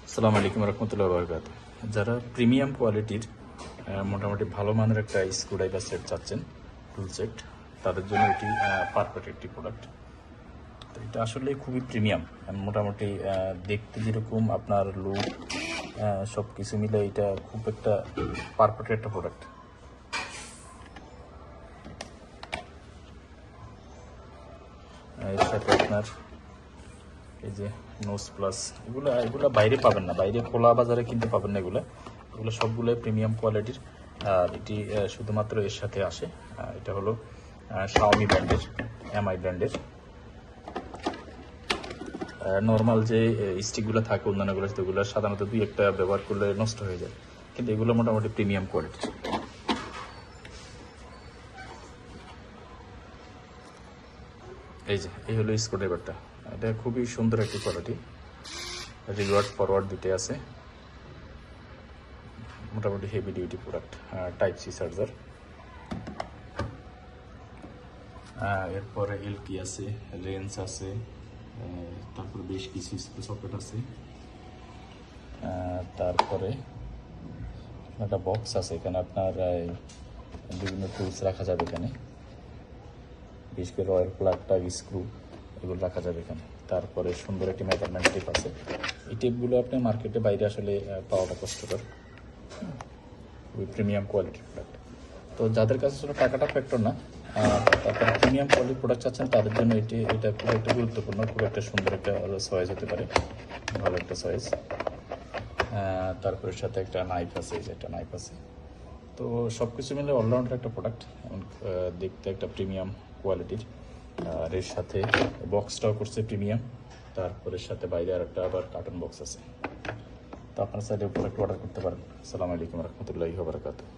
আসসালামু আলাইকুম রহমতুল্লাহ বরকাত। যারা প্রিমিয়াম কোয়ালিটির মোটামুটি ভালো মানের একটা স্ক্রুড্রাইভার সেট চাচ্ছেন, টুল সেট, তাদের জন্য এটি পারফেক্ট একটি প্রোডাক্ট। তো এটা আসলে খুবই প্রিমিয়াম, মোটামুটি দেখতে যেরকম আপনার লুক সব কিছু মিলে এটা খুব একটা পারফেক্ট একটা প্রোডাক্ট। এর সাথে আপনার এই যে নোজ প্লাস, এগুলো বাইরে পাবেন না, বাইরে খোলা বাজারে কিনতে পাবেন না। এগুলো সবগুলো প্রিমিয়াম কোয়ালিটির। আর এটি শুধুমাত্র এর সাথে আসে। এটা হলো শাওমি ব্র্যান্ডের, এমআই ব্র্যান্ডের। নর্মাল যে স্টিকগুলো থাকে অন্যান্যগুলো, সেগুলো সাধারণত দুই একটা ব্যবহার করলে নষ্ট হয়ে যায়, কিন্তু এগুলো মোটামুটি প্রিমিয়াম কোয়ালিটির। এই হলো স্ক্রুড্রাইভারটা। এটা খুবই সুন্দর একটি কোয়ালিটি, রিওয়ার্ড ফরওয়ার্ড দুটোই আছে। মোটামুটি heavy duty product. Type C charger, এরপরে এলটি আছে, রেঞ্জ আছে, তারপরে বেশ কিছু সকেট আছে। তারপরে একটা বক্স আছে, এখানে আপনার বিভিন্ন টুলস রাখা যাবে। এখানে বিশেষ করে রয়্যাল প্লাগ, স্ক্রু, এগুলো রাখা যাবে এখানে। তারপরে সুন্দর একটি মেজারমেন্ট টেপ আছে। এই টেপগুলো আপনি মার্কেটে বাইরে আসলে পাওয়াটা কষ্টকর। ওই প্রিমিয়াম কোয়ালিটির প্রোডাক্ট। তো যাদের কাছে আসলে টাকাটা ফ্যাক্টর না, তারপরে প্রিমিয়াম কোয়ালিটির প্রোডাক্ট চাচ্ছেন, তাদের জন্য এটা খুব একটা গুরুত্বপূর্ণ, খুব একটা সুন্দর একটা চয়েস হতে পারে, ভালো একটা চয়েস। তারপরে সাথে একটা নাইফ আছে, এই যে একটা নাইফ আছে। তো সব কিছু মিলে অলরাউন্ডার একটা প্রোডাক্ট, দেখতে একটা প্রিমিয়াম কোয়ালিটির। আর এর সাথে বক্সটাও করছে প্রিমিয়াম। তারপরে সাথে বাইরে আর একটা আবার কার্টন বক্স আছে। তো আপনার সাইডে প্রোডাক্ট অর্ডার করতে পারেন। আসসালামু আলাইকুম রহমতুল্লাহি ওয়া বারাকাতুহু।